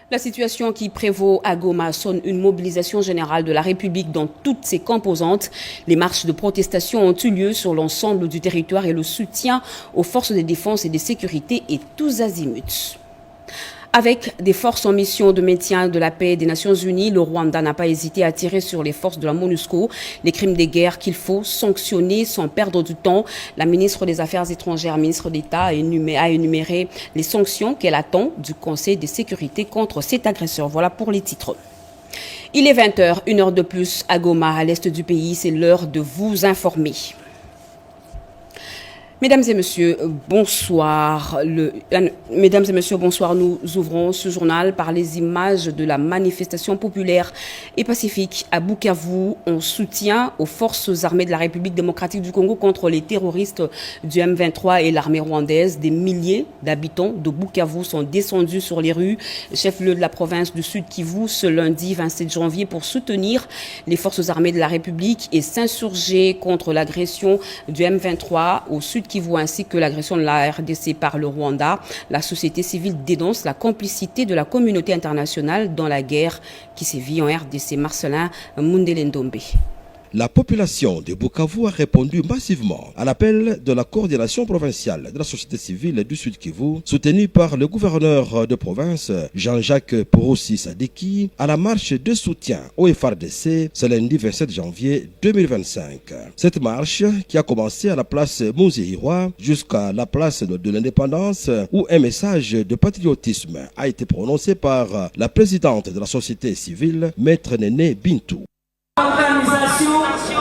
La situation qui prévaut à Goma sonne une mobilisation générale de la République dans toutes ses composantes. Les marches de protestation ont eu lieu sur l'ensemble du territoire et le soutien aux forces de défense et de sécurité est tous azimuts. Avec des forces en mission de maintien de la paix des Nations Unies, le Rwanda n'a pas hésité à tirer sur les forces de la MONUSCO, les crimes de guerre qu'il faut sanctionner sans perdre du temps. La ministre des Affaires étrangères, ministre d'État, a énuméré les sanctions qu'elle attend du Conseil de sécurité contre cet agresseur. Voilà pour les titres. Il est 20h, une heure de plus à Goma, à l'est du pays. C'est l'heure de vous informer. Mesdames et messieurs, bonsoir. Mesdames et messieurs, bonsoir. Nous ouvrons ce journal par les images de la manifestation populaire et pacifique à Bukavu en soutien aux forces armées de la République démocratique du Congo contre les terroristes du M23 et l'armée rwandaise. Des milliers d'habitants de Bukavu sont descendus sur les rues, chef-lieu de la province du Sud Kivu, ce lundi 27 janvier pour soutenir les forces armées de la République et s'insurger contre l'agression du M23 au Sud Kivu ainsi que l'agression de la RDC par le Rwanda. La société civile dénonce la complicité de la communauté internationale dans la guerre qui sévit en RDC. Marcelin Mundelendombe. La population de Bukavu a répondu massivement à l'appel de la coordination provinciale de la société civile du Sud Kivu, soutenue par le gouverneur de province Jean-Jacques Porossi Sadiki, à la marche de soutien au FARDC ce lundi 27 janvier 2025. Cette marche, qui a commencé à la place Mouzehirwa jusqu'à la place de l'Indépendance, où un message de patriotisme a été prononcé par la présidente de la société civile, Maître Néné Bintou.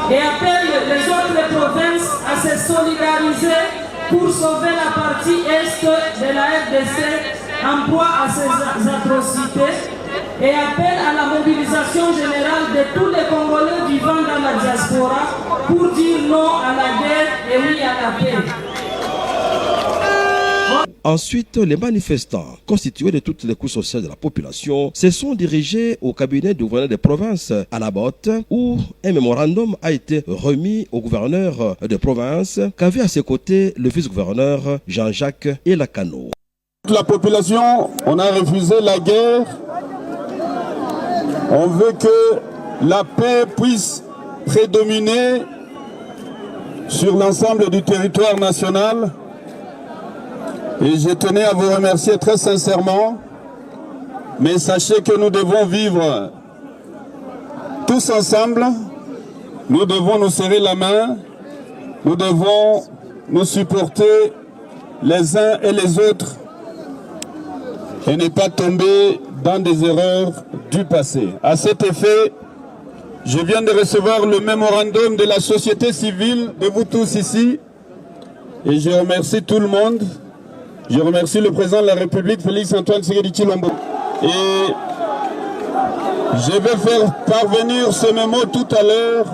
Et appelle les autres provinces à se solidariser pour sauver la partie est de la RDC en proie à ces atrocités et appelle à la mobilisation générale de tous les Congolais vivant dans la diaspora pour dire non à la guerre et oui à la paix. Ensuite, les manifestants, constitués de toutes les couches sociales de la population, se sont dirigés au cabinet du gouverneur des provinces à la Botte, où un mémorandum a été remis au gouverneur de province, qu'avait à ses côtés le vice-gouverneur Jean-Jacques Elakano. La population, on a refusé la guerre. On veut que la paix puisse prédominer sur l'ensemble du territoire national. Et je tenais à vous remercier très sincèrement, mais sachez que nous devons vivre tous ensemble, nous devons nous serrer la main, nous devons nous supporter les uns et les autres et ne pas tomber dans des erreurs du passé. À cet effet, je viens de recevoir le mémorandum de la société civile, de vous tous ici, et je remercie tout le monde. Je remercie le président de la République, Félix-Antoine Tshisekedi Tshilombo. Et je vais faire parvenir ce mémo tout à l'heure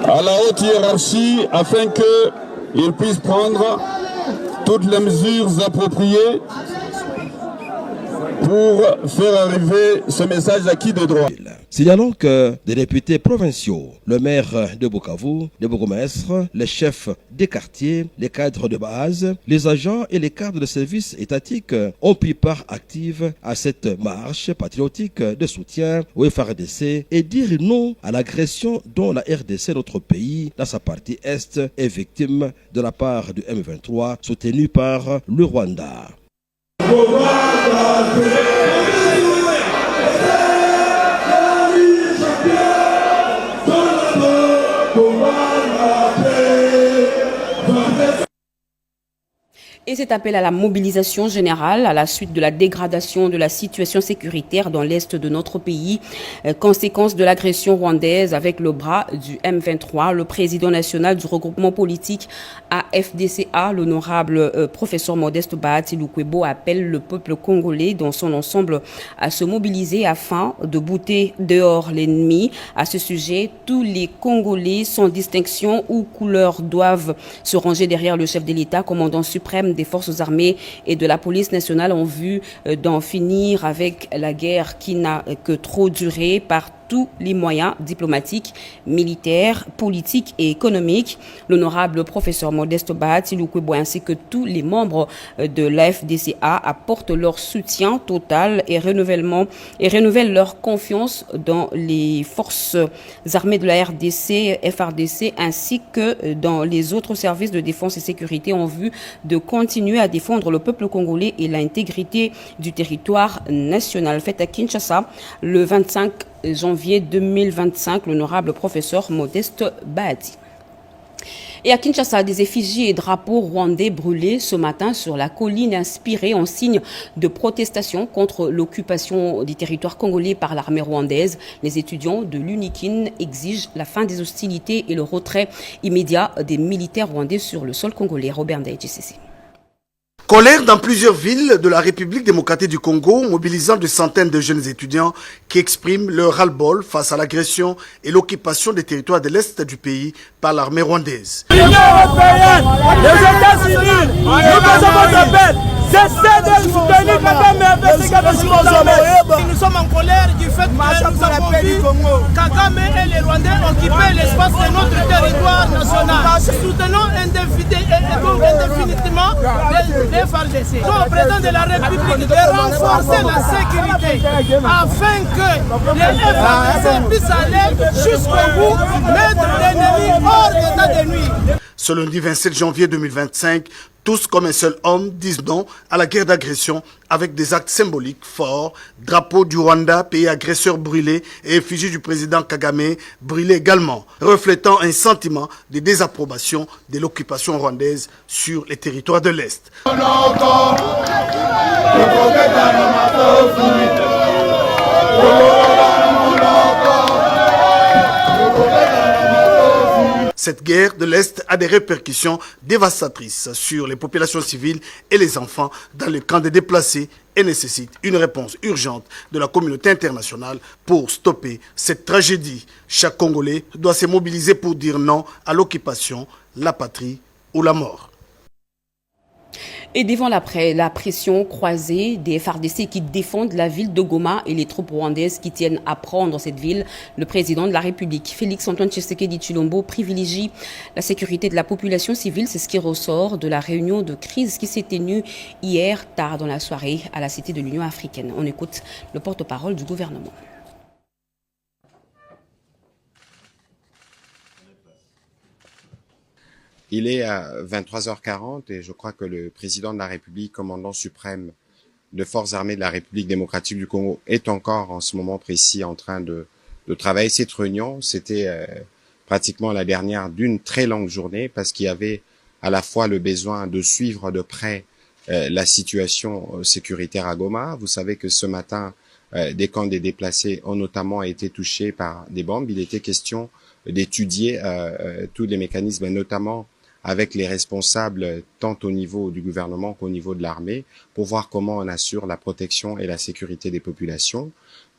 à la haute hiérarchie afin qu'ils puissent prendre toutes les mesures appropriées pour faire arriver ce message acquis de droit. Signalons que des députés provinciaux, le maire de Bukavu, les bourgmestres, les chefs des quartiers, les cadres de base, les agents et les cadres de services étatiques ont pris part active à cette marche patriotique de soutien au FARDC et dire non à l'agression dont la RDC, notre pays, dans sa partie est, est victime de la part du M23 soutenu par le Rwanda. Et cet appel à la mobilisation générale à la suite de la dégradation de la situation sécuritaire dans l'est de notre pays, conséquence de l'agression rwandaise avec le bras du M23, le président national du regroupement politique AFDCA, l'honorable professeur Modeste Bahati Lukwebo, appelle le peuple congolais dans son ensemble à se mobiliser afin de bouter dehors l'ennemi. À ce sujet, tous les Congolais sans distinction ou couleur doivent se ranger derrière le chef de l'État, commandant suprême des forces armées et de la police nationale en vue d'en finir avec la guerre qui n'a que trop duré. Par tous les moyens diplomatiques, militaires, politiques et économiques. L'honorable professeur Modeste Bahati Lukwebo ainsi que tous les membres de l'AFDCA apportent leur soutien total et renouvellent leur confiance dans les forces armées de la RDC, FRDC ainsi que dans les autres services de défense et sécurité en vue de continuer à défendre le peuple congolais et l'intégrité du territoire national. Fait à Kinshasa le 25 janvier 2025, l'honorable professeur Modeste Bahati. Et à Kinshasa, des effigies et drapeaux rwandais brûlés ce matin sur la colline inspirée en signe de protestation contre l'occupation des territoires congolais par l'armée rwandaise. Les étudiants de l'UNIKIN exigent la fin des hostilités et le retrait immédiat des militaires rwandais sur le sol congolais. Robert Ndaï-JCC. Colère dans plusieurs villes de la République démocratique du Congo, mobilisant de centaines de jeunes étudiants qui expriment leur ras-le-bol face à l'agression et l'occupation des territoires de l'Est du pays par l'armée rwandaise. L'Union européenne, les États-Unis, nous faisons votre appel. Cessez de soutenir Kagame avec ses armées. Nous sommes en colère du fait que nous avons vu Kagame et les Rwandais occuper l'espace de notre territoire national. Soutenons indéfiniment les FARDC. Nous, au président de la République, de renforcer la sécurité afin que les FARDC puissent aller jusqu'au bout, mettre l'ennemi hors d'état de nuire. Ce lundi 27 janvier 2025, tous comme un seul homme disent non à la guerre d'agression avec des actes symboliques forts, drapeau du Rwanda, pays agresseur brûlé et effigie du président Kagame brûlé également, reflétant un sentiment de désapprobation de l'occupation rwandaise sur les territoires de l'Est. Cette guerre de l'Est a des répercussions dévastatrices sur les populations civiles et les enfants dans les camps de déplacés et nécessite une réponse urgente de la communauté internationale pour stopper cette tragédie. Chaque Congolais doit se mobiliser pour dire non à l'occupation, la patrie ou la mort. Et devant la pression croisée des FARDC qui défendent la ville de Goma et les troupes rwandaises qui tiennent à prendre cette ville, le président de la République, Félix-Antoine Tshisekedi Tshilombo, privilégie la sécurité de la population civile. C'est ce qui ressort de la réunion de crise qui s'est tenue hier tard dans la soirée à la Cité de l'Union africaine. On écoute le porte-parole du gouvernement. Il est à 23h40 et je crois que le président de la République, commandant suprême de forces armées de la République démocratique du Congo, est encore en ce moment précis en train de travailler. Cette réunion, c'était pratiquement la dernière d'une très longue journée parce qu'il y avait à la fois le besoin de suivre de près la situation sécuritaire à Goma. Vous savez que ce matin, des camps des déplacés ont notamment été touchés par des bombes. Il était question d'étudier tous les mécanismes, notamment avec les responsables tant au niveau du gouvernement qu'au niveau de l'armée, pour voir comment on assure la protection et la sécurité des populations.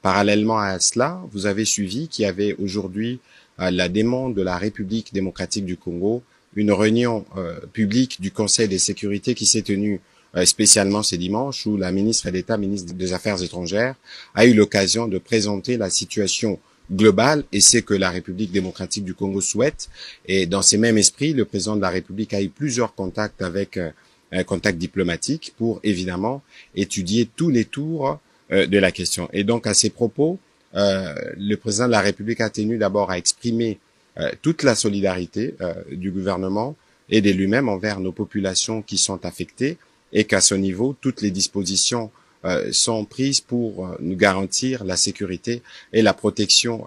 Parallèlement à cela, vous avez suivi qu'il y avait aujourd'hui la demande de la République démocratique du Congo, une réunion publique du Conseil de sécurité qui s'est tenue spécialement ce dimanche, où la ministre d'État, ministre des Affaires étrangères, a eu l'occasion de présenter la situation global et c'est que la République démocratique du Congo souhaite. Et dans ces mêmes esprits, le président de la République a eu plusieurs contacts avec un contact diplomatique pour évidemment étudier tous les tours de la question. Et donc à ces propos, le président de la République a tenu d'abord à exprimer toute la solidarité du gouvernement et de lui-même envers nos populations qui sont affectées et qu'à ce niveau, toutes les dispositions sont prises pour nous garantir la sécurité et la protection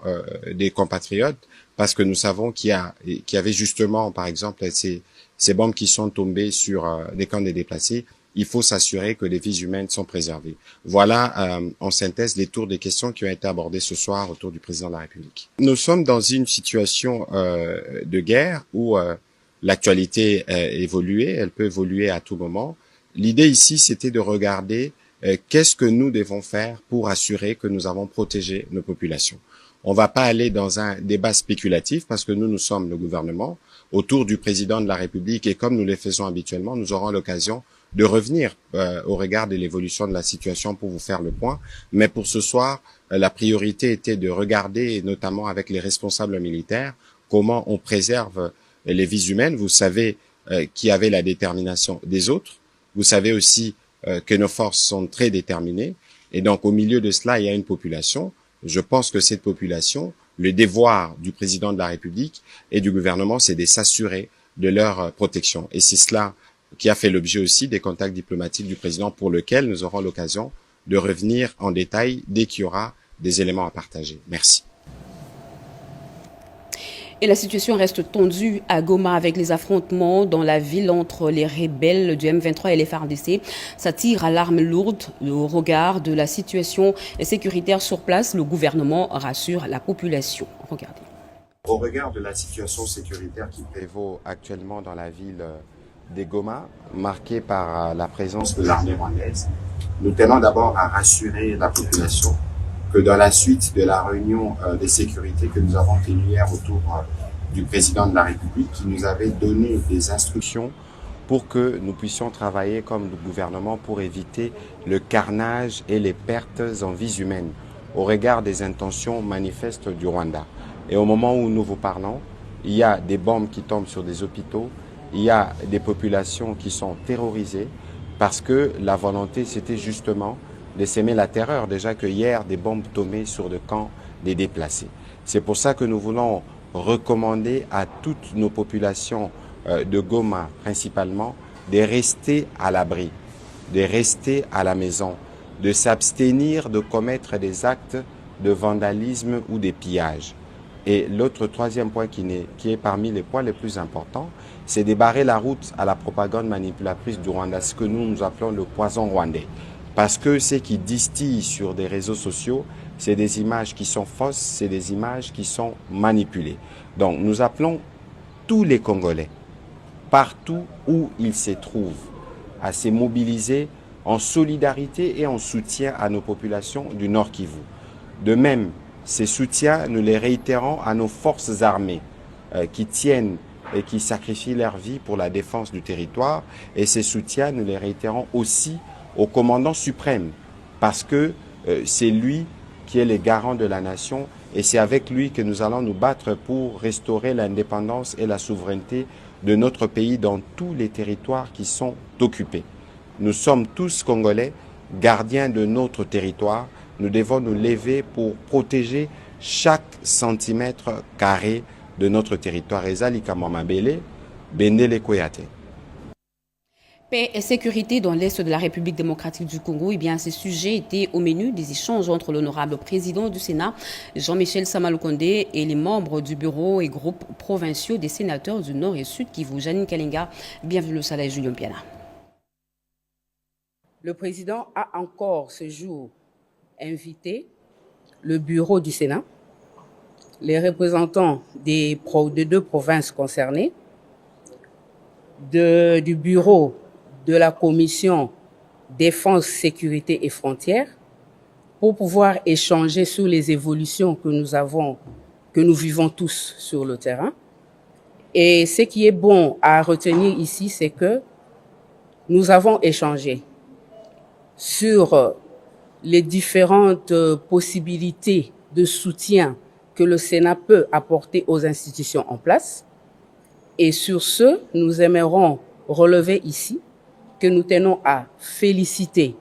des compatriotes, parce que nous savons qu'il y avait justement, par exemple, ces bombes qui sont tombées sur des camps de déplacés. Il faut s'assurer que les vies humaines sont préservées. Voilà, en synthèse, les tours des questions qui ont été abordées ce soir autour du président de la République. Nous sommes dans une situation de guerre où l'actualité évoluée, elle peut évoluer à tout moment. L'idée ici, c'était de regarder qu'est-ce que nous devons faire pour assurer que nous avons protégé nos populations. On va pas aller dans un débat spéculatif parce que nous sommes le gouvernement autour du président de la République et comme nous le faisons habituellement, nous aurons l'occasion de revenir au regard de l'évolution de la situation pour vous faire le point. Mais pour ce soir, la priorité était de regarder, notamment avec les responsables militaires, comment on préserve les vies humaines. Vous savez qu'il y avait la détermination des autres. Vous savez aussi que nos forces sont très déterminées. Et donc, au milieu de cela, il y a une population. Je pense que cette population, le devoir du président de la République et du gouvernement, c'est de s'assurer de leur protection. Et c'est cela qui a fait l'objet aussi des contacts diplomatiques du président, pour lequel nous aurons l'occasion de revenir en détail dès qu'il y aura des éléments à partager. Merci. Et la situation reste tendue à Goma avec les affrontements dans la ville entre les rebelles du M23 et les FARDC. Ça tire à l'arme lourde. Au regard de la situation sécuritaire sur place, le gouvernement rassure la population. Regardez. Au regard de la situation sécuritaire qui prévaut actuellement dans la ville de Goma, marquée par la présence de l'armée rwandaise, nous tenons d'abord à rassurer la population que dans la suite de la réunion de sécurité que nous avons tenue hier autour du président de la République, qui nous avait donné des instructions pour que nous puissions travailler comme gouvernement pour éviter le carnage et les pertes en vies humaines au regard des intentions manifestes du Rwanda. Et au moment où nous vous parlons, il y a des bombes qui tombent sur des hôpitaux, il y a des populations qui sont terrorisées parce que la volonté, c'était justement de s'aimer la terreur. Déjà que hier, des bombes tombaient sur le camp des déplacés. C'est pour ça que nous voulons recommander à toutes nos populations de Goma, principalement, de rester à l'abri, de rester à la maison, de s'abstenir de commettre des actes de vandalisme ou des pillages. Et l'autre troisième point qui est parmi les points les plus importants, c'est de barrer la route à la propagande manipulatrice du Rwanda, ce que nous appelons le poison rwandais. Parce que ce qui distille sur des réseaux sociaux, c'est des images qui sont fausses, c'est des images qui sont manipulées. Donc nous appelons tous les Congolais, partout où ils se trouvent, à se mobiliser en solidarité et en soutien à nos populations du Nord Kivu. De même, ces soutiens, nous les réitérons à nos forces armées qui tiennent et qui sacrifient leur vie pour la défense du territoire. Et ces soutiens, nous les réitérons aussi au commandant suprême, parce que c'est lui qui est le garant de la nation et c'est avec lui que nous allons nous battre pour restaurer l'indépendance et la souveraineté de notre pays dans tous les territoires qui sont occupés. Nous sommes tous Congolais, gardiens de notre territoire. Nous devons nous lever pour protéger chaque centimètre carré de notre territoire. Ezali Kamamabele, Bendele Koyate. Paix et sécurité dans l'Est de la République démocratique du Congo, eh bien, ces sujets étaient au menu des échanges entre l'honorable président du Sénat, Jean-Michel Samalukonde, et les membres du bureau et groupes provinciaux des sénateurs du Nord et Sud Kivu. Janine Kalinga, bienvenue au Salai Julien Piana. Le président a encore ce jour invité le bureau du Sénat, les représentants des deux provinces concernées, du bureau de la commission défense, sécurité et frontières pour pouvoir échanger sur les évolutions que nous vivons tous sur le terrain. Et ce qui est bon à retenir ici, c'est que nous avons échangé sur les différentes possibilités de soutien que le Sénat peut apporter aux institutions en place. Et sur ce, nous aimerons relever ici que nous tenons à féliciter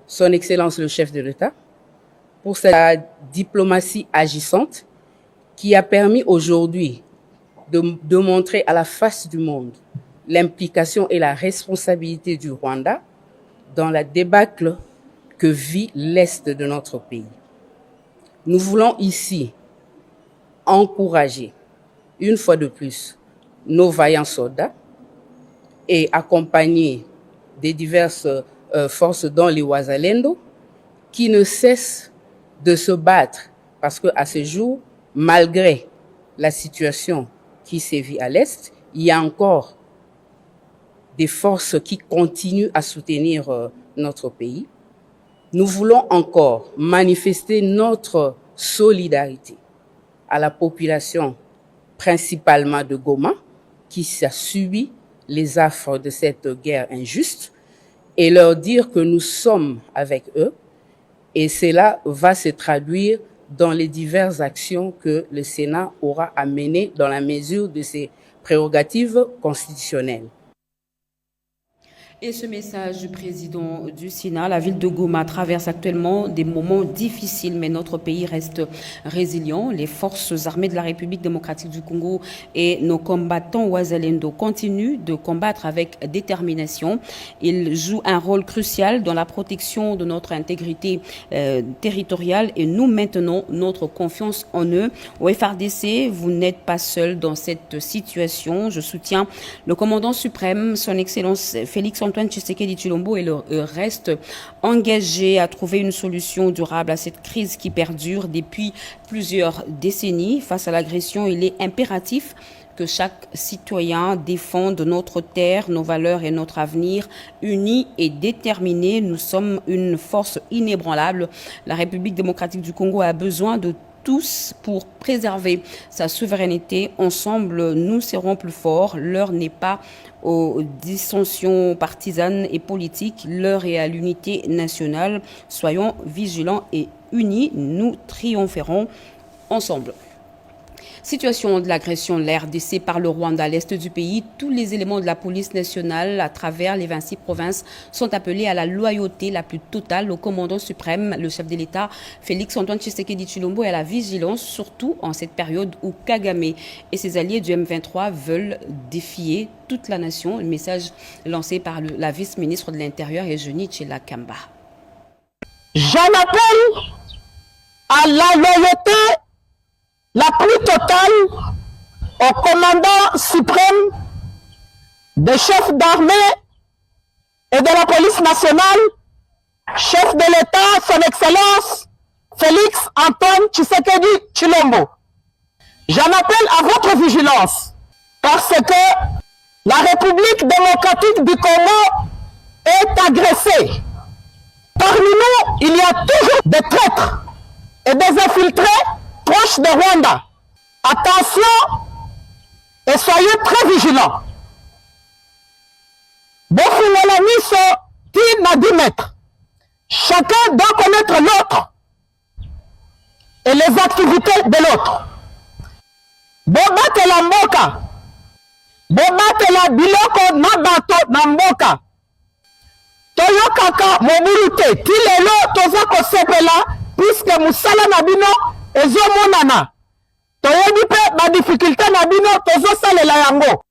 Son Excellence le chef de l'État pour sa diplomatie agissante qui a permis aujourd'hui de montrer à la face du monde l'implication et la responsabilité du Rwanda dans la débâcle que vit l'Est de notre pays. Nous voulons ici encourager, une fois de plus, nos vaillants soldats et accompagner des diverses forces dont les Wazalendo qui ne cessent de se battre parce que à ce jour, malgré la situation qui sévit à l'Est, il y a encore des forces qui continuent à soutenir notre pays. Nous voulons encore manifester notre solidarité à la population principalement de Goma qui a subi les affres de cette guerre injuste et leur dire que nous sommes avec eux. Et cela va se traduire dans les diverses actions que le Sénat aura à mener dans la mesure de ses prérogatives constitutionnelles. Et ce message du président du Sénat, la ville de Goma traverse actuellement des moments difficiles, mais notre pays reste résilient. Les forces armées de la République démocratique du Congo et nos combattants Wazalendo continuent de combattre avec détermination. Ils jouent un rôle crucial dans la protection de notre intégrité territoriale et nous maintenons notre confiance en eux. Au FARDC, vous n'êtes pas seul dans cette situation. Je soutiens le commandant suprême, son Excellence Félix Antoine Tshisekedi Tshilombo et le reste engagé à trouver une solution durable à cette crise qui perdure depuis plusieurs décennies. Face à l'agression, il est impératif que chaque citoyen défende notre terre, nos valeurs et notre avenir. Unis et déterminés, nous sommes une force inébranlable. La République démocratique du Congo a besoin de tous pour préserver sa souveraineté. Ensemble, nous serons plus forts. L'heure n'est pas aux dissensions partisanes et politiques. L'heure est à l'unité nationale. Soyons vigilants et unis. Nous triompherons ensemble. Situation de l'agression de la RDC par le Rwanda à l'est du pays. Tous les éléments de la police nationale à travers les 26 provinces sont appelés à la loyauté la plus totale au commandant suprême, le chef de l'État, Félix Antoine Tshisekedi Tshilombo, et à la vigilance, surtout en cette période où Kagame et ses alliés du M23 veulent défier toute la nation. Un message lancé par la vice-ministre de l'Intérieur, Eugénie Tchela Kamba. J'en appelle à la loyauté la plus totale au commandant suprême des chefs d'armée et de la police nationale, chef de l'État, son Excellence Félix Antoine Tshisekedi Tshilombo. J'en appelle à votre vigilance parce que la République démocratique du Congo est agressée. Parmi nous, il y a toujours des traîtres et des infiltrés proches de Rwanda. Attention et soyez très vigilants. Chacun doit connaître l'autre et les activités de l'autre. Bobatela mboka, bobatela biloko na bato na mboka. Toyokaka moburute tilelo toza kosepela puisque musala na bino ezomonana. Toyebi pe ba difficulté na bino tozosalela yango.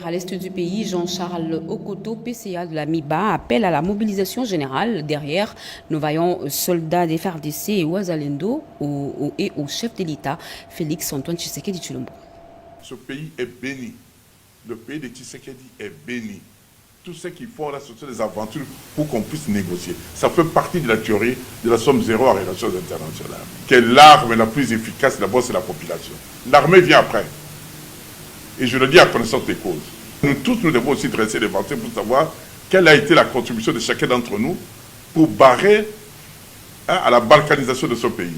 À l'est du pays, Jean-Charles Okoto, PCA de la MIBA, appelle à la mobilisation générale derrière nos vaillants soldats des FARDC et Wazalendo et au chef de l'État, Félix Antoine Tshisekedi Tshilombo. Ce pays est béni. Le pays de Tshisekedi est béni. Tout ce qu'il faut, là, ce sont des aventures pour qu'on puisse négocier. Ça fait partie de la théorie de la somme zéro en relations internationales. Que l'arme la plus efficace, d'abord, c'est la population. L'armée vient après. Et je le dis à connaissance des causes. Nous tous, nous devons aussi dresser des pensées pour savoir quelle a été la contribution de chacun d'entre nous pour barrer à la balkanisation de ce pays.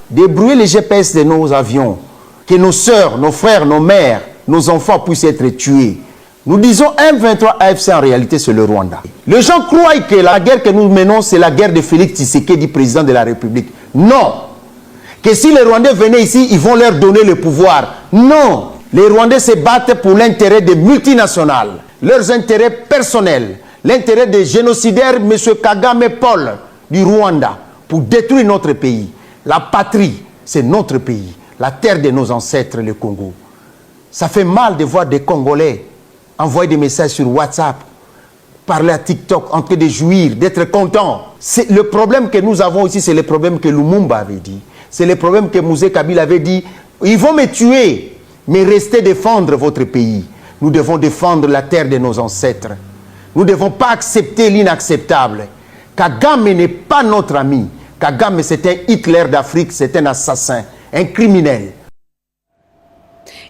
Débrouiller les GPS de nos avions, que nos sœurs, nos frères, nos mères, nos enfants puissent être tués. Nous disons M23 AFC, en réalité c'est le Rwanda. Les gens croient que la guerre que nous menons c'est la guerre de Félix Tshisekedi, président de la République. Non. Que si les Rwandais venaient ici, ils vont leur donner le pouvoir. Non. Les Rwandais se battent pour l'intérêt des multinationales, leurs intérêts personnels, l'intérêt des génocidaires, M. Kagame Paul du Rwanda, pour détruire notre pays. La patrie, c'est notre pays, la terre de nos ancêtres, le Congo. Ça fait mal de voir des Congolais envoyer des messages sur WhatsApp, parler à TikTok, en train de jouir, d'être contents. Le problème que nous avons ici, c'est le problème que Lumumba avait dit. C'est le problème que Mouzé Kabila avait dit. Ils vont me tuer. Mais restez défendre votre pays. Nous devons défendre la terre de nos ancêtres. Nous ne devons pas accepter l'inacceptable. Kagame n'est pas notre ami. Kagame, c'est un Hitler d'Afrique, c'est un assassin, un criminel.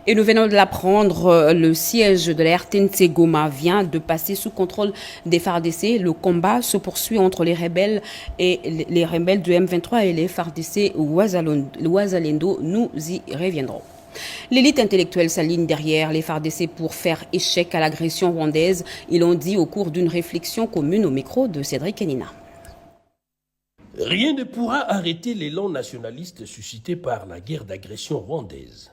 Et nous venons de l'apprendre, le siège de la RTNC Goma vient de passer sous contrôle des FARDC. Le combat se poursuit entre les rebelles et les rebelles du M23 et les FARDC Wazalendo. Nous y reviendrons. L'élite intellectuelle s'aligne derrière les FARDC pour faire échec à l'agression rwandaise. Ils l'ont dit au cours d'une réflexion commune au micro de Cédric Enina. Rien ne pourra arrêter l'élan nationaliste suscité par la guerre d'agression rwandaise.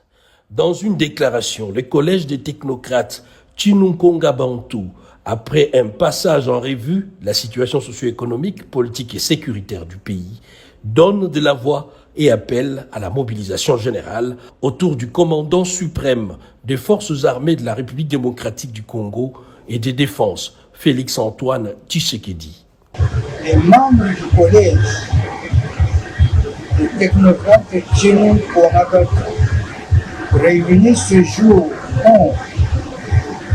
Dans une déclaration, le collège des technocrates Chinunkonga Bantu, après un passage en revue la situation socio-économique, politique et sécuritaire du pays, donne de la voix et appelle à la mobilisation générale autour du commandant suprême des forces armées de la République démocratique du Congo et des défenses, Félix-Antoine Tshisekedi. Les membres du collège des technocrates Chinunkonga Bantu réunis ce jour ont,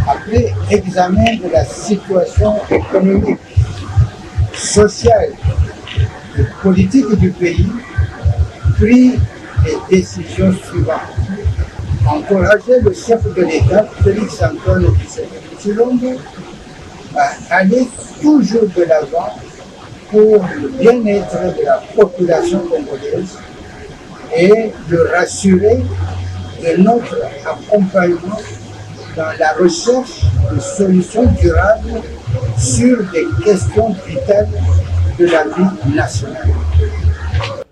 après examen de la situation économique, sociale et politique du pays, pris les décisions suivantes. Encourager le chef de l'État, Félix-Antoine Tshisekedi, à aller toujours de l'avant pour le bien-être de la population congolaise et de rassurer de notre accompagnement dans la recherche de solutions durables sur des questions vitales de la vie nationale.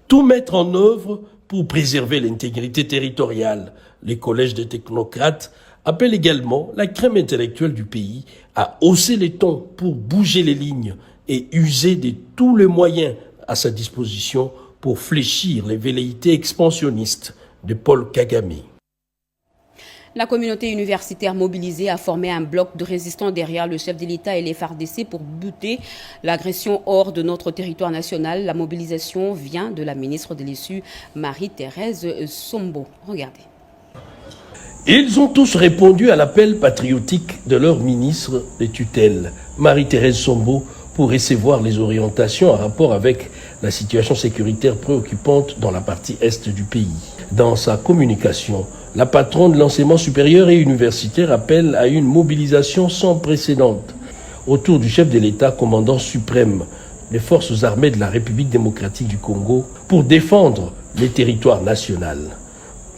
Tout mettre en œuvre pour préserver l'intégrité territoriale. Les collèges des technocrates appellent également la crème intellectuelle du pays à hausser les tons pour bouger les lignes et user de tous les moyens à sa disposition pour fléchir les velléités expansionnistes de Paul Kagame. La communauté universitaire mobilisée a formé un bloc de résistants derrière le chef de l'État et les FARDC pour buter l'agression hors de notre territoire national. La mobilisation vient de la ministre de l'Issu, Marie-Thérèse Sombo. Regardez. Ils ont tous répondu à l'appel patriotique de leur ministre de tutelle, Marie-Thérèse Sombo, pour recevoir les orientations en rapport avec la situation sécuritaire préoccupante dans la partie est du pays. Dans sa communication, la patronne de l'enseignement supérieur et universitaire appelle à une mobilisation sans précédent autour du chef de l'État, commandant suprême des forces armées de la République démocratique du Congo, pour défendre les territoires nationaux.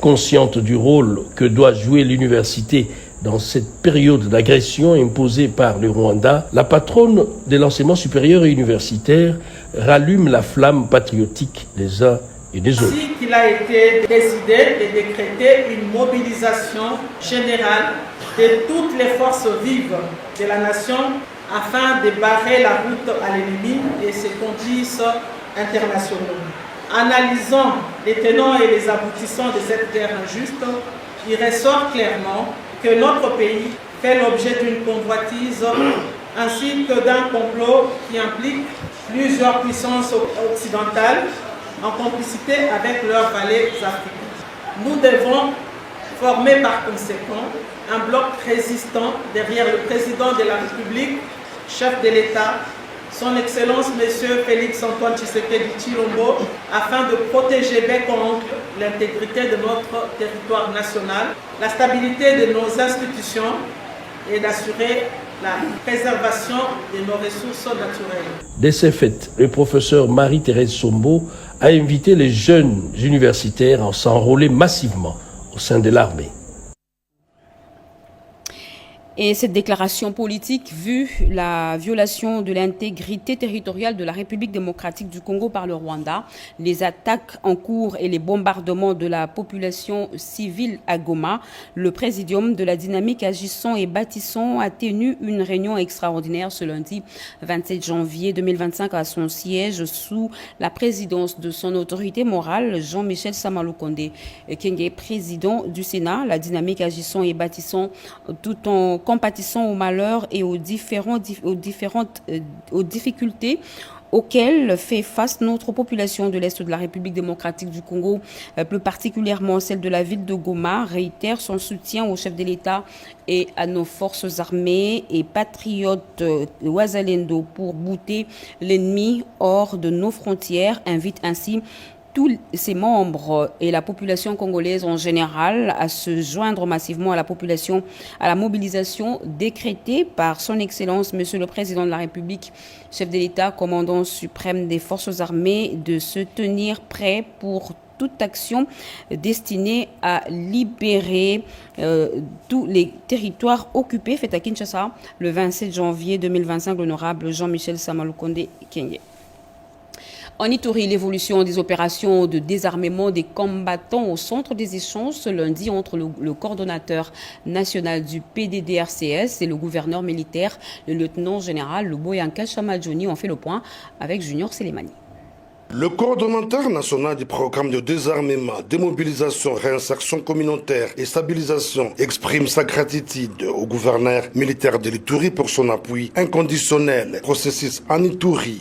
Consciente du rôle que doit jouer l'université dans cette période d'agression imposée par le Rwanda, la patronne de l'enseignement supérieur et universitaire rallume la flamme patriotique des uns et des autres. Ainsi qu'il a été décidé de décréter une mobilisation générale de toutes les forces vives de la nation afin de barrer la route à l'ennemi et ses conduites internationaux. Analysant les tenants et les aboutissants de cette guerre injuste, il ressort clairement que notre pays fait l'objet d'une convoitise ainsi que d'un complot qui implique plusieurs puissances occidentales en complicité avec leurs valets africains. Nous devons former par conséquent un bloc résistant derrière le président de la République, chef de l'État, son Excellence M. Félix-Antoine Tshisekedi Tshilombo, afin de protéger bec en ongle l'intégrité de notre territoire national, la stabilité de nos institutions et d'assurer la préservation de nos ressources naturelles. De ces faits, le professeur Marie-Thérèse Sombo a invité les jeunes universitaires à s'enrôler massivement au sein de l'armée. Et cette déclaration politique, vu la violation de l'intégrité territoriale de la République démocratique du Congo par le Rwanda, les attaques en cours et les bombardements de la population civile à Goma, le présidium de la dynamique agissant et bâtissant a tenu une réunion extraordinaire ce lundi 27 janvier 2025 à son siège sous la présidence de son autorité morale, Jean-Michel Samaloukonde Kenge, président du Sénat. La dynamique agissant et bâtissant tout en compatissant aux malheurs et aux difficultés auxquelles fait face notre population de l'Est de la République démocratique du Congo, plus particulièrement celle de la ville de Goma, réitère son soutien au chef de l'État et à nos forces armées et patriotes Wazalendo pour bouter l'ennemi hors de nos frontières, invite ainsi tous ses membres et la population congolaise en général à se joindre massivement à la mobilisation décrétée par son Excellence, Monsieur le Président de la République, chef de l'État, commandant suprême des forces armées, de se tenir prêt pour toute action destinée à libérer tous les territoires occupés. Fait à Kinshasa le 27 janvier 2025, l'honorable Jean-Michel Samalukonde Kenge. En Ituri, l'évolution des opérations de désarmement des combattants au centre des échanges ce lundi entre le coordonnateur national du PDDRCS et le gouverneur militaire, le lieutenant-général Luboyanka Chamadjoni, ont fait le point avec Junior Selemani. Le coordonnateur national du programme de désarmement, démobilisation, réinsertion communautaire et stabilisation exprime sa gratitude au gouverneur militaire de l'Ituri pour son appui inconditionnel au processus en Ituri.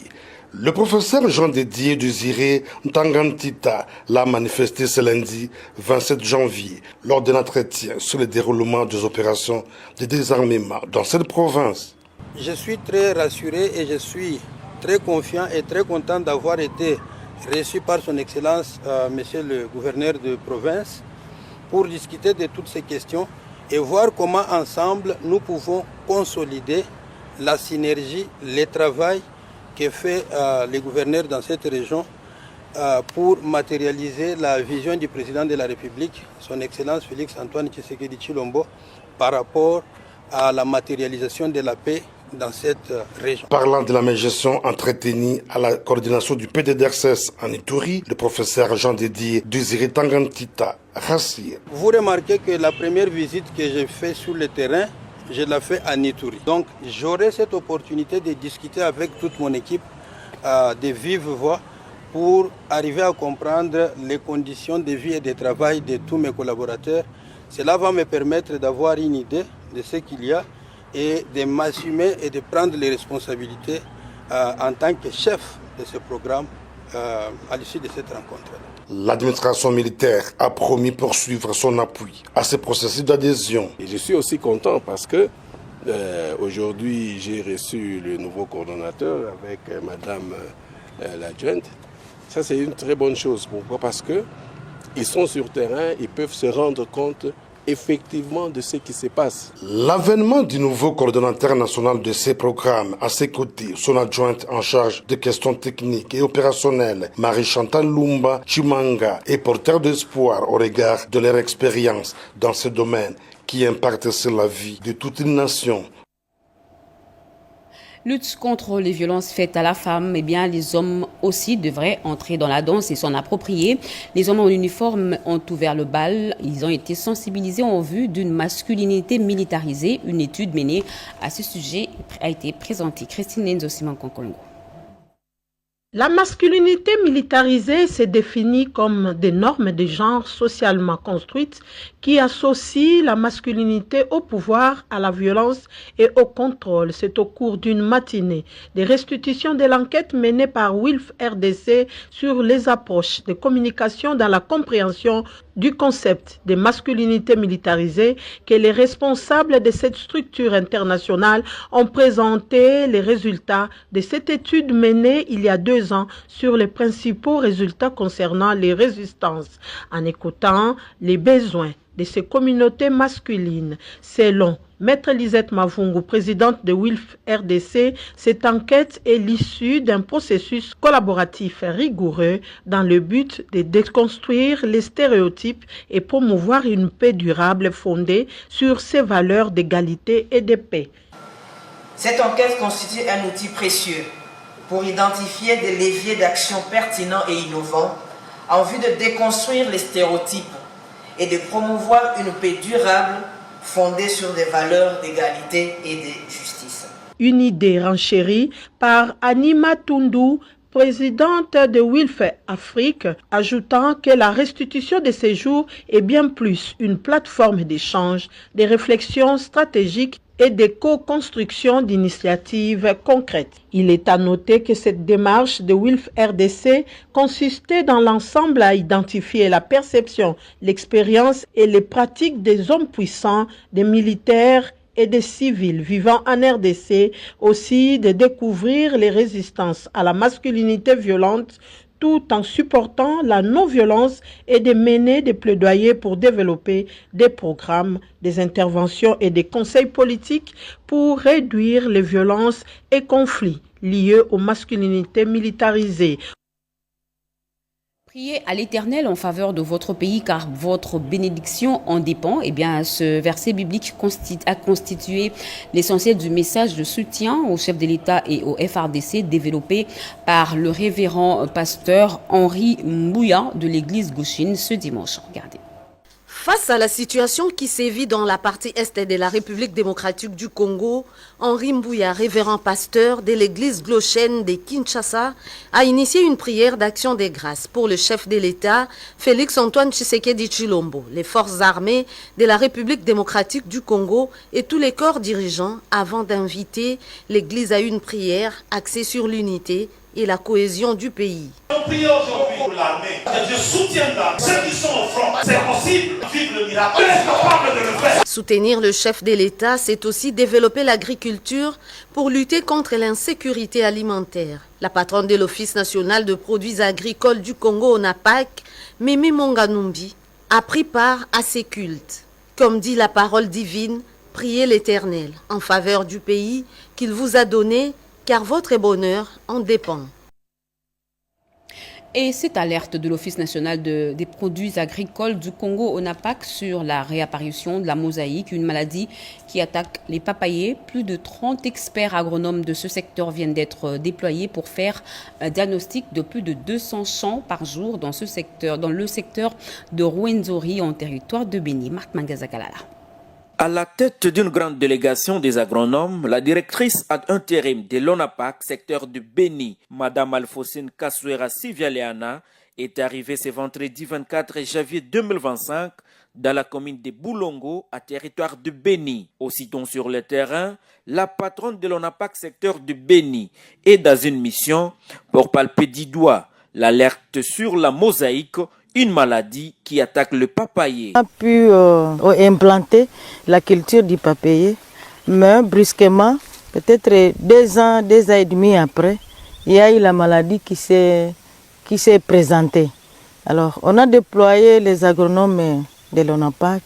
Le professeur Jean Dédié Désiré Ntangantita l'a manifesté ce lundi 27 janvier lors d'un entretien sur le déroulement des opérations de désarmement dans cette province. Je suis très rassuré et je suis très confiant et très content d'avoir été reçu par son Excellence, Monsieur le gouverneur de province, pour discuter de toutes ces questions et voir comment ensemble nous pouvons consolider la synergie, le travail que fait le gouverneur dans cette région pour matérialiser la vision du président de la République, son Excellence Félix Antoine Tshisekedi Tshilombo, par rapport à la matérialisation de la paix dans cette région. Parlant de la médiation entretenue à la coordination du PDDRCS en Ituri, le professeur Jean Dédié Désiré Ntangantita rassure. Vous remarquez que la première visite que j'ai faite sur le terrain, je l'ai fait à Ituri. Donc j'aurai cette opportunité de discuter avec toute mon équipe de vive voix pour arriver à comprendre les conditions de vie et de travail de tous mes collaborateurs. Cela va me permettre d'avoir une idée de ce qu'il y a et de m'assumer et de prendre les responsabilités en tant que chef de ce programme à l'issue de cette rencontre. L'administration militaire a promis poursuivre son appui à ce processus d'adhésion. Et je suis aussi content parce que aujourd'hui j'ai reçu le nouveau coordonnateur avec Madame l'adjointe. Ça c'est une très bonne chose. Pourquoi? Parce qu'ils sont sur terrain, ils peuvent se rendre compte effectivement de ce qui se passe. L'avènement du nouveau coordonnateur national de ces programmes, à ses côtés, son adjointe en charge des questions techniques et opérationnelles, Marie-Chantal Lumba Chimanga, est porteur d'espoir au regard de leur expérience dans ce domaine qui impacte sur la vie de toute une nation. Lutte contre les violences faites à la femme, eh bien, les hommes aussi devraient entrer dans la danse et s'en approprier. Les hommes en uniforme ont ouvert le bal. Ils ont été sensibilisés en vue d'une masculinité militarisée. Une étude menée à ce sujet a été présentée. Christine Nenzo Simon Konkolongo. La masculinité militarisée se définit comme des normes de genre socialement construites qui associent la masculinité au pouvoir, à la violence et au contrôle. C'est au cours d'une matinée de restitution de l'enquête menée par WILF RDC sur les approches de communication dans la compréhension du concept de masculinité militarisée que les responsables de cette structure internationale ont présenté les résultats de cette étude menée il y a 2 ans sur les principaux résultats concernant les résistances, en écoutant les besoins de ces communautés masculines. Selon Maître Lisette Mavungu, présidente de WILF RDC, cette enquête est l'issue d'un processus collaboratif rigoureux dans le but de déconstruire les stéréotypes et promouvoir une paix durable fondée sur ces valeurs d'égalité et de paix. Cette enquête constitue un outil précieux pour identifier des leviers d'action pertinents et innovants en vue de déconstruire les stéréotypes et de promouvoir une paix durable fondée sur des valeurs d'égalité et de justice. Une idée renchérie par Anima Tundu, présidente de WILF Afrique, ajoutant que la restitution de ces jours est bien plus une plateforme d'échange, de réflexion stratégique et de co-construction d'initiatives concrètes. Il est à noter que cette démarche de WILF RDC consistait dans l'ensemble à identifier la perception, l'expérience et les pratiques des hommes puissants, des militaires et des civils vivant en RDC, aussi de découvrir les résistances à la masculinité violente tout en supportant la non-violence et de mener des plaidoyers pour développer des programmes, des interventions et des conseils politiques pour réduire les violences et conflits liés aux masculinités militarisées. Priez à l'Éternel en faveur de votre pays car votre bénédiction en dépend. Eh bien, ce verset biblique a constitué l'essentiel du message de soutien au chef de l'État et au FRDC développé par le révérend pasteur Henri Mbouya de l'église Gauchine ce dimanche. Regardez. Face à la situation qui sévit dans la partie est de la République démocratique du Congo, Henri Mbouya, révérend pasteur de l'église Gauchine de Kinshasa, a initié une prière d'action des grâces pour le chef de l'État, Félix Antoine Tshisekedi Tshilombo, les forces armées de la République démocratique du Congo et tous les corps dirigeants avant d'inviter l'église à une prière axée sur l'unité et la cohésion du pays. On prie aujourd'hui pour l'armée. Que Dieu soutienne ceux qui sont au front. C'est possible de vivre le miracle. On est capable de le faire. Soutenir le chef de l'État, c'est aussi développer l'agriculture pour lutter contre l'insécurité alimentaire. La patronne de l'Office national de produits agricoles du Congo, ONAPAC, Mimi Monganumbi, a pris part à ces cultes. Comme dit la parole divine, priez l'Éternel en faveur du pays qu'il vous a donné, car votre bonheur en dépend. Et cette alerte de l'Office national des produits agricoles du Congo, ONAPAC, sur la réapparition de la mosaïque, une maladie qui attaque les papayers. Plus de 30 experts agronomes de ce secteur viennent d'être déployés pour faire un diagnostic de plus de 200 champs par jour dans le secteur de Rwenzori, en territoire de Béni. Marc Mangazakalala. À la tête d'une grande délégation des agronomes, la directrice ad intérim de l'ONAPAC, secteur de Béni, Madame Alfosine Kaswera Sivialeana, est arrivée ce vendredi 24 janvier 2025 dans la commune de Boulongo, à territoire de Béni. Aussitôt sur le terrain, la patronne de l'ONAPAC, secteur de Béni, est dans une mission pour palper du doigt l'alerte sur la mosaïque, une maladie qui attaque le papayer. On a pu implanter la culture du papayer, mais brusquement, peut-être 2 ans et demi après, il y a eu la maladie qui s'est présentée. Alors, on a déployé les agronomes de l'ONAPAC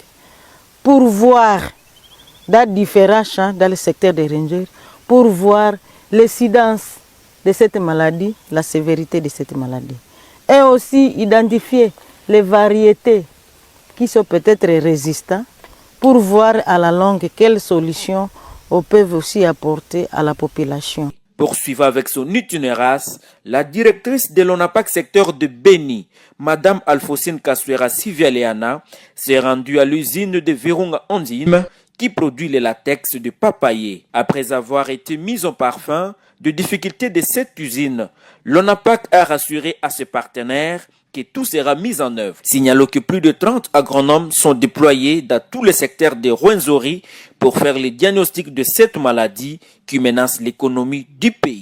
pour voir dans différents champs dans le secteur des rangers, pour voir l'incidence de cette maladie, la sévérité de cette maladie. Et aussi identifier les variétés qui sont peut-être résistantes pour voir à la longue quelles solutions on peut aussi apporter à la population. Poursuivant avec son itinéraire, la directrice de l'ONAPAC secteur de Béni, Madame Alfosine Kaswera Sivialeana, s'est rendue à l'usine de Virunga Ondim qui produit le latex de papayer. Après avoir été mise en parfum de difficultés de cette usine, l'ONAPAC a rassuré à ses partenaires que tout sera mis en œuvre. Signalons que plus de 30 agronomes sont déployés dans tous les secteurs de Rwenzori pour faire le diagnostic de cette maladie qui menace l'économie du pays.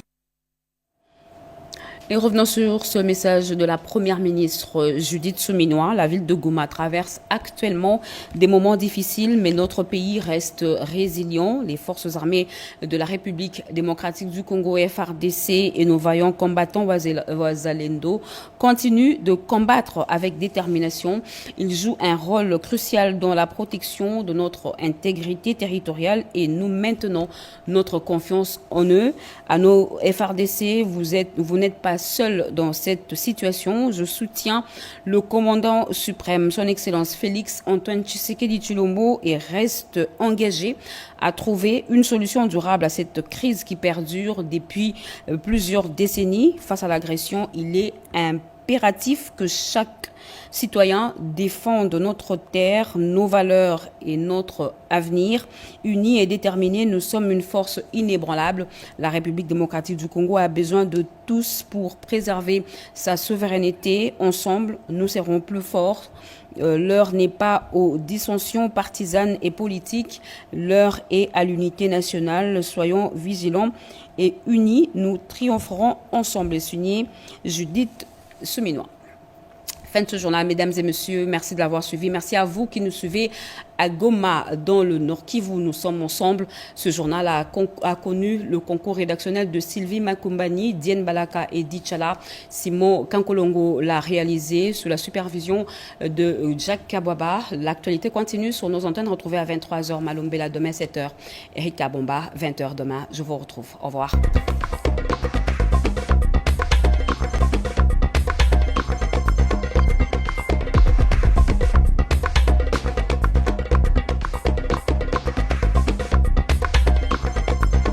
Et revenons sur ce message de la première ministre Judith Suminwa. La ville de Goma traverse actuellement des moments difficiles, mais notre pays reste résilient. Les forces armées de la République démocratique du Congo, FRDC, et nos vaillants combattants Wazalendo continuent de combattre avec détermination. Ils jouent un rôle crucial dans la protection de notre intégrité territoriale et nous maintenons notre confiance en eux. À nos FRDC, vous n'êtes pas seul dans cette situation. Je soutiens le commandant suprême, son Excellence Félix Antoine Tshisekedi Tshilombo, et reste engagé à trouver une solution durable à cette crise qui perdure depuis plusieurs décennies. Face à l'agression, il est impératif que chaque citoyen défende notre terre, nos valeurs et notre avenir. Unis et déterminés, nous sommes une force inébranlable. La République démocratique du Congo a besoin de tous pour préserver sa souveraineté. Ensemble, nous serons plus forts. L'heure n'est pas aux dissensions partisanes et politiques. L'heure est à l'unité nationale. Soyons vigilants et unis. Nous triompherons ensemble. Et signé Judith Suminwa. Fin de ce journal, mesdames et messieurs, merci de l'avoir suivi. Merci à vous qui nous suivez à Goma, dans le Nord Kivu. Nous sommes ensemble. Ce journal a connu le concours rédactionnel de Sylvie Makumbani, Diane Balaka et Dichala. Simon Kankolongo l'a réalisé sous la supervision de Jacques Kabwaba. L'actualité continue sur nos antennes, retrouvées à 23h. Malumbela demain 7h. Eric Kabomba, 20h demain. Je vous retrouve. Au revoir.